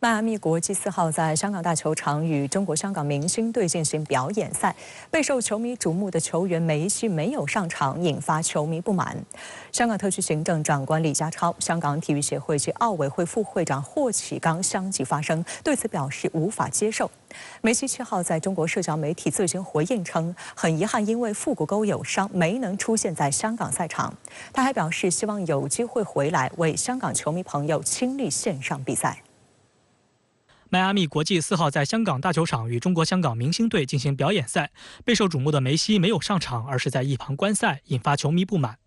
迈阿密国际4号在香港大球场与中国香港明星队进行表演赛，备受球迷瞩目的球员梅西没有上场，引发球迷不满。香港特区行政长官李家超、香港体育协会及奥委会副会长霍启刚相继发声，对此表示无法接受。梅西7号在中国社交媒体自行回应称，很遗憾因为腹股沟有伤没能出现在香港赛场。他还表示希望有机会回来为香港球迷朋友亲历线上比赛。 迈阿密国际4号在香港大球场与中国香港明星队进行表演赛，备受瞩目的梅西没有上场，而是在一旁观赛，引发球迷不满。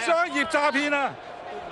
商業詐騙啊！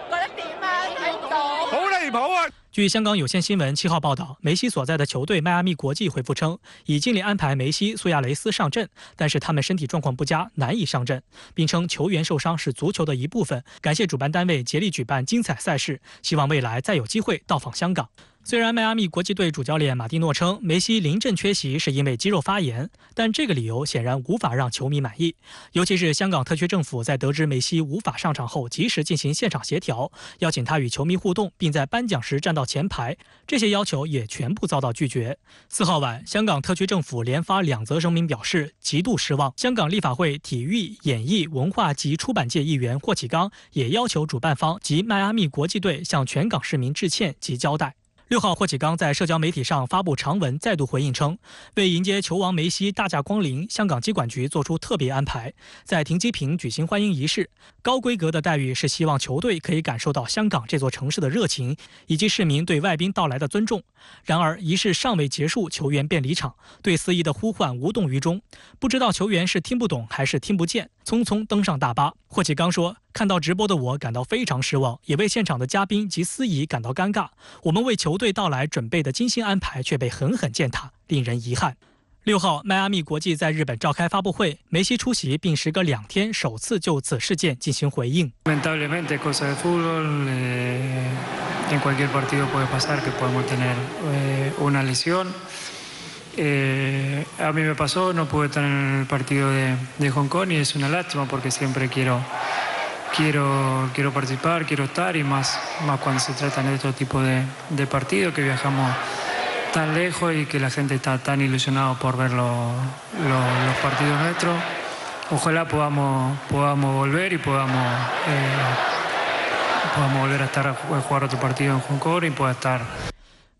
覺得點啊？睇到好離譜啊！ 據香港有線新聞7號報道，梅西所在的球隊邁阿密國際回復稱，已盡力安排梅西、蘇亞雷斯上陣，但是他們身體狀況不佳，難以上陣，並稱球員受傷是足球的一部分，感謝主辦單位竭力舉辦精彩賽事，希望未來再有機會到訪香港。 雖然邁阿密國際隊主教練馬蒂諾稱梅西臨陣缺席是因為肌肉發炎，但這個理由顯然無法讓球迷滿意。尤其是香港特區政府在得知梅西無法上場後，及時進行現場協調，邀請他與球迷互動，並在頒獎時站到前排，這些要求也全部遭到拒絕。4號晚，香港特區政府連發2則聲明，表示極度失望。香港立法會體育、演藝、文化及出版界議員霍啟剛也要求主辦方及邁阿密國際隊向全港市民致歉及交代。 6號，霍啟剛在社交媒體上發布長文，再度回應稱，為迎接球王梅西大駕光臨，香港機管局做出特別安排，在停機坪舉行歡迎儀式。高規格的待遇是希望球隊可以感受到香港這座城市的熱情，以及市民對外賓到來的尊重。然而，儀式尚未結束，球員便離場，對司儀的呼喚無動於衷。不知道球員是聽不懂還是聽不見，匆匆登上大巴。霍啟剛說：“看到直播的我感到非常失望，也為現場的嘉賓及司儀感到尷尬。我們為球隊到來準備的精心安排卻被狠狠踐踏，令人遺憾。” 6號，邁阿密國際在日本召開發布會，梅西出席，並時隔2天首次就此事件進行回應。Lamentablemente, cosa de fútbol, en cualquier partido puede pasar que podemos tener una lesión. A mí me pasó, no pude estar en el partido de Hong Kong y es una lástima porque siempre quiero participar, quiero estar y más cuando se tratan de estos tipos de partidos que viajamos tan lejos y que la gente está tan ilusionada por ver los partidos nuestros. Ojalá podamos volver y podamos volver a estar a jugar otro partido en Hong Kong y pueda estar.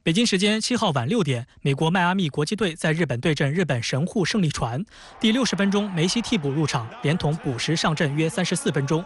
北京时间7号晚6点，美国迈阿密国际队在日本对阵日本神户胜利船。第60分钟，梅西替补入场，连同补时上阵约34分钟。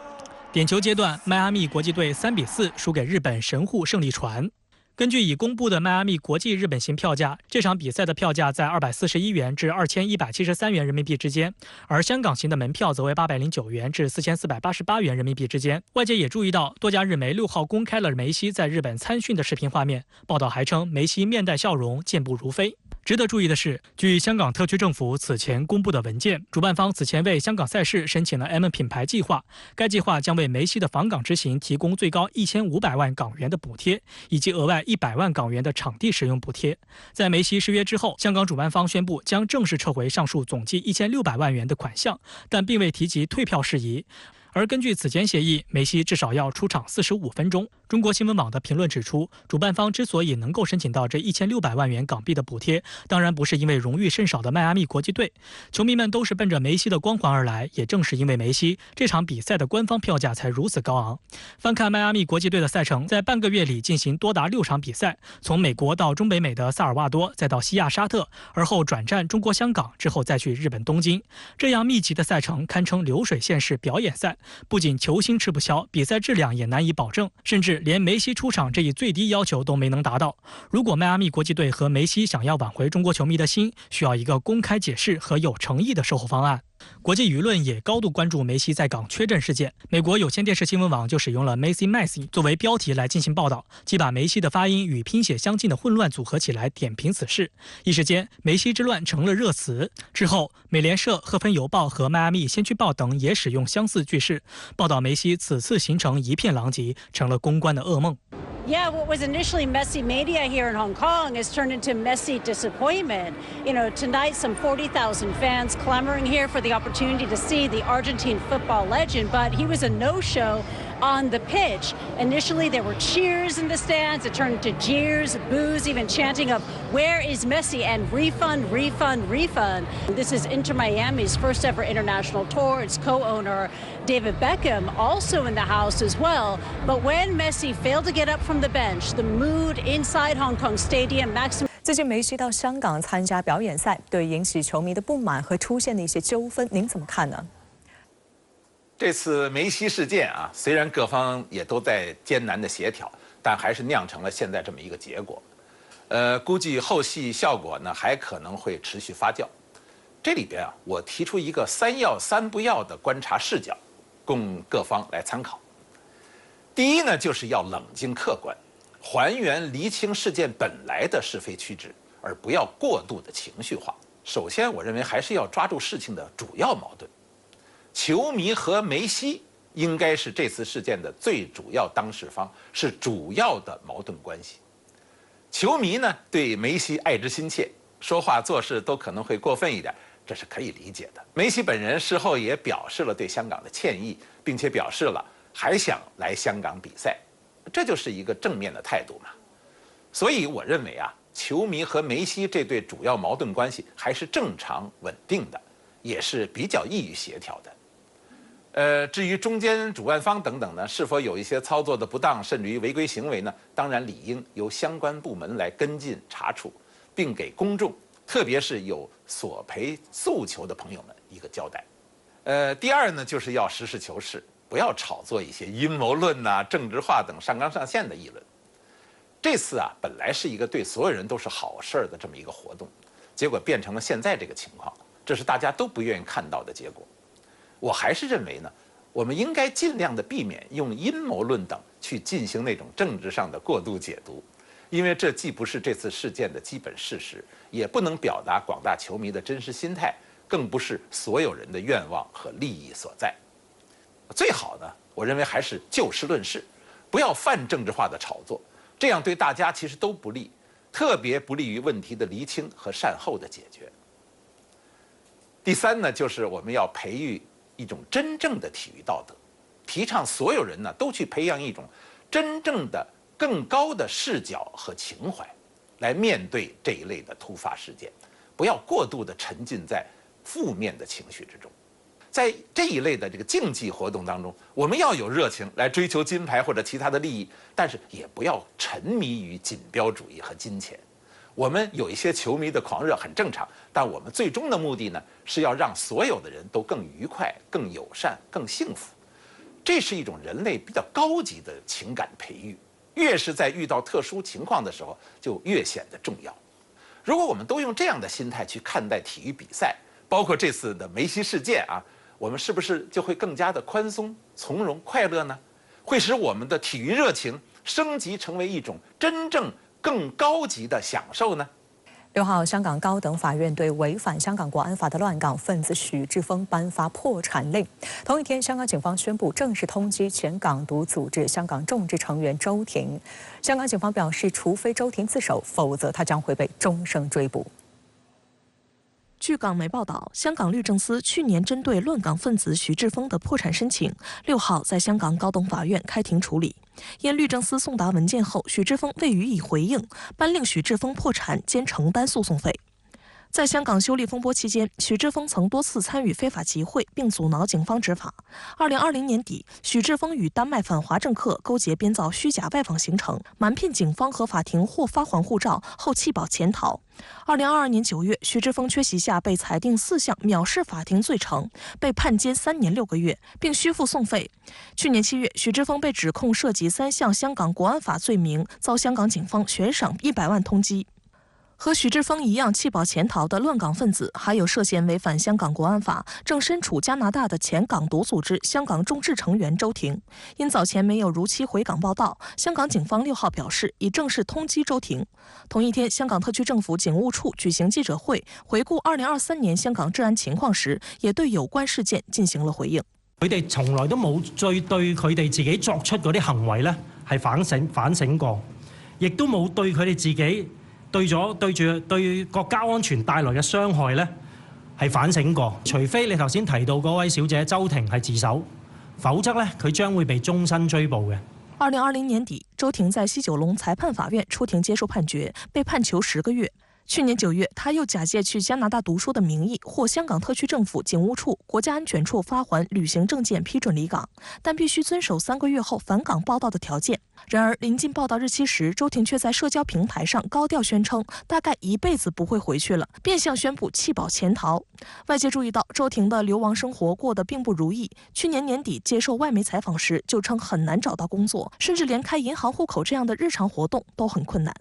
点球阶段，迈阿密国际队3比4输给日本神户胜利船。 根据已公布的迈阿密国际日本行票价，这场比赛的票价在241元至2173元人民币之间，而香港行的门票则为809元至4488元人民币之间。外界也注意到，多家日媒6号公开了梅西在日本参训的视频画面，报道还称梅西面带笑容，健步如飞。 值得注意的是，据香港特区政府此前公布的文件，主办方此前为香港赛事申请了 M 品牌计划，该计划将为梅西的访港之行提供最高1500万港元的补贴，以及额外100万港元的场地使用补贴。在梅西失约之后，香港主办方宣布将正式撤回上述总计1600万元的款项，但并未提及退票事宜。 而根据此前协议，梅西至少要出场45分钟。中国新闻网的评论指出，主办方之所以能够申请到这1600万元港币的补贴，当然不是因为荣誉甚少的迈阿密国际队，球迷们都是奔着梅西的光环而来。也正是因为梅西，这场比赛的官方票价才如此高昂。翻看迈阿密国际队的赛程，在半个月里进行多达6场比赛，从美国到中北美的萨尔瓦多，再到西亚沙特，而后转战中国香港，之后再去日本东京，这样密集的赛程堪称流水线式表演赛。 不仅球星吃不消，比赛质量也难以保证，甚至连梅西出场这一最低要求都没能达到。如果迈阿密国际队和梅西想要挽回中国球迷的心，需要一个公开解释和有诚意的售后方案。 国际舆论也高度关注梅西在港缺阵事件。美国有线电视新闻网就使用了 Messi 作为标题来进行报道，即把梅西的发音与拼写相近的混乱组合起来点评此事。一时间，梅西之乱成了热词。之后，美联社、赫芬邮报和迈阿密先驱报等也使用相似句式，报道梅西此次行程一片狼藉，成了公关的噩梦。 Yeah, what was initially messy media here in Hong Kong has turned into messy disappointment. You know, tonight some 40,000 fans clamoring here for the opportunity to see the Argentine football legend, but he was a no-show on the pitch. Initially, there were cheers in the stands. It turned into jeers, boos, even chanting of "Where is Messi?" and "Refund, refund, refund." This is Inter Miami's first ever international tour. Its co-owner David Beckham also in the house as well. But when Messi failed to get up from the bench, the mood inside Hong Kong Stadium maximum. 最近梅西到香港参加表演赛，对引起球迷的不满和出现的一些纠纷，您怎么看呢？这次梅西事件啊，虽然各方也都在艰难的协调，但还是酿成了现在这么一个结果。估计后续效果呢还可能会持续发酵。这里边啊，我提出一个3要3不要的观察视角，供各方来参考。第一呢，就是要冷静客观，还原厘清事件本来的是非曲直，而不要过度的情绪化。首先，我认为还是要抓住事情的主要矛盾。球迷和梅西应该是这次事件的最主要当事方，是主要的矛盾关系。球迷呢对梅西爱之心切，说话做事都可能会过分一点，这是可以理解的。梅西本人事后也表示了对香港的歉意，并且表示了还想来香港比赛，这就是一个正面的态度嘛。所以我认为啊，球迷和梅西这对主要矛盾关系还是正常稳定的，也是比较易于协调的。至于中间主办方等等呢，是否有一些操作的不当，甚至于违规行为呢？当然理应由相关部门来跟进查处，并给公众，特别是有索赔诉求的朋友们一个交代。第二呢，就是要实事求是，不要炒作一些阴谋论呐、政治化等上纲上线的议论。这次啊，本来是一个对所有人都是好事儿的这么一个活动，结果变成了现在这个情况，这是大家都不愿意看到的结果。我还是认为呢，我们应该尽量的避免用阴谋论等去进行那种政治上的过度解读，因为这既不是这次事件的基本事实，也不能表达广大球迷的真实心态，更不是所有人的愿望和利益所在。最好呢，我认为还是就事论事，不要泛政治化的炒作，这样对大家其实都不利，特别不利于问题的厘清和善后的解决。第三呢，就是我们要培育一种真正的体育道德，提倡所有人呢都去培养一种真正的更高的视角和情怀，来面对这一类的突发事件，不要过度的沉浸在负面的情绪之中。在这一类的这个竞技活动当中，我们要有热情来追求金牌或者其他的利益，但是也不要沉迷于锦标主义和金钱。我们有一些球迷的狂热很正常，但我们最终的目的呢，是要让所有的人都更愉快、更友善、更幸福。这是一种人类比较高级的情感培育，越是在遇到特殊情况的时候，就越显得重要。如果我们都用这样的心态去看待体育比赛，包括这次的梅西事件啊，我们是不是就会更加的宽松、从容、快乐呢？会使我们的体育热情升级成为一种真正更高级的享受呢？6号，香港高等法院对违反香港国安法的乱港分子许志峰颁发破产令。同一天，香港警方宣布正式通缉前港独组织香港众志成员周庭。香港警方表示，除非周庭自首，否则他将会被终生追捕。据港媒报道，香港律政司去年针对乱港分子许志峰的破产申请，6号在香港高等法院开庭处理。因律政司送达文件后，许志峰未予以回应，颁令许志峰破产兼承担诉讼费。在香港修例风波期间，许志峰曾多次参与非法集会，并阻挠警方执法。2020年底，许志峰与丹麦反华政客勾结编造虚假拜访行程，瞒骗警方和法庭获发还护照后弃保潜逃。2022年9月，许志峰缺席下被裁定4项藐视法庭罪成，被判监3年6个月，并需付讼费。去年7月，许志峰被指控涉及3项香港国安法罪名，遭香港警方悬赏100万通缉。和许志峰一样弃保潜逃的乱港分子，还有涉嫌违反香港国安法、正身处加拿大的前港独组织香港众志成员周庭。因早前没有如期回港报到，香港警方6号表示已正式通缉周庭。同一天，香港特区政府警务处举行记者會，回顧2023年香港治安情況時，也對有關事件進行了回應。佢哋從來都冇再對佢哋自己作出嗰啲行為咧係反省過，亦都冇對佢哋自己對國家安全帶來嘅傷害咧係反省過。除非你頭先提到嗰位小姐周庭係自首，否則呢，佢將會被終身追捕嘅。2020年底，周庭在西九龍裁判法院出庭接受判決，被判囚10個月。去年9月，他又假借去加拿大讀書的名義，獲香港特區政府警務處、國家安全處發還旅行證件，批准離港，但必須遵守3個月後返港報到的條件。然而，臨近報到日期時，周庭卻在社交平台上高調宣稱，大概一輩子不會回去了，變相宣布棄保潛逃。外界注意到，周庭的流亡生活過得並不如意。去年年底接受外媒採訪時，就稱很難找到工作，甚至連開銀行戶口這樣的日常活動都很困難。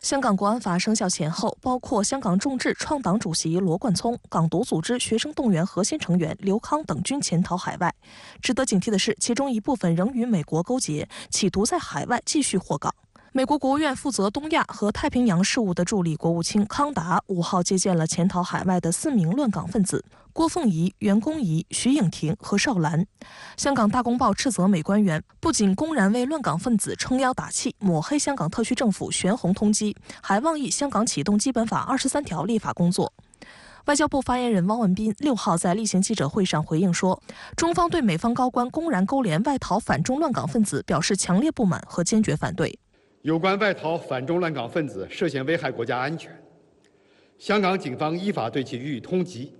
香港國安法生效前後，包括香港眾志創黨主席羅冠聰、港獨組織學生動員核心成員劉康等均潛逃海外。值得警惕的是，其中一部分仍與美國勾結，企圖在海外繼續禍港。美國國務院負責東亞和太平洋事務的助理國務卿康達5號接見了潛逃海外的4名亂港分子郭鳳儀、袁弓夷、徐穎婷和邵蘭。香港大公報斥責美官員不僅公然為亂港分子撐腰打氣，抹黑香港特區政府懸紅通緝，還妄議香港啟動基本法23條立法工作。外交部發言人汪文斌6號在例行記者會上回應說，中方對美方高官公然勾連外逃反中亂港分子表示強烈不滿和堅決反對。有關外逃反中亂港分子涉嫌危害國家安全，香港警方依法對其予以通緝，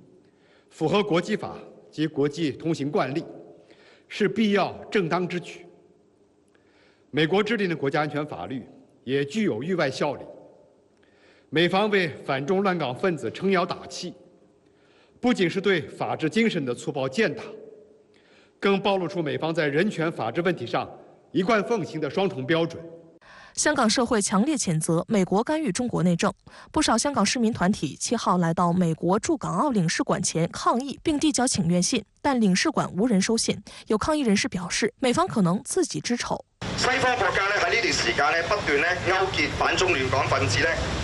符合國際法及國際通行慣例，是必要正當之舉。美國制定的國家安全法律也具有域外效力，美方為反中亂港分子撐腰打氣，不僅是對法治精神的粗暴踐踏，更暴露出美方在人權法治問題上一貫奉行的雙重標準。香港社會強烈譴責美國干預中國內政，不少香港市民團體7號來到美國駐港澳領事館前抗議並遞交請願信，但領事館無人收信。有抗議人士表示，美方可能自己知醜。西方國家喺呢段時間不斷勾結反中亂港分子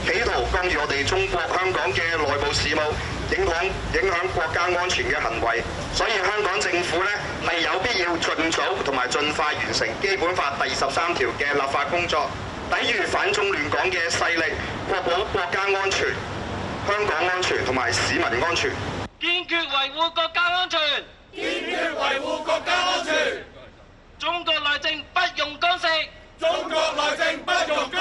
企圖干預我哋中國香港嘅內部事務，影響國家安全嘅行為。所以香港政府係有必要盡早同埋盡快完成基本法第13條嘅立法工作，抵禦反中亂港嘅勢力，確保國家安全、香港安全同埋市民安全。堅決維護國家安全，堅決維護國家安全。中國內政不容干涉，中國內政不容干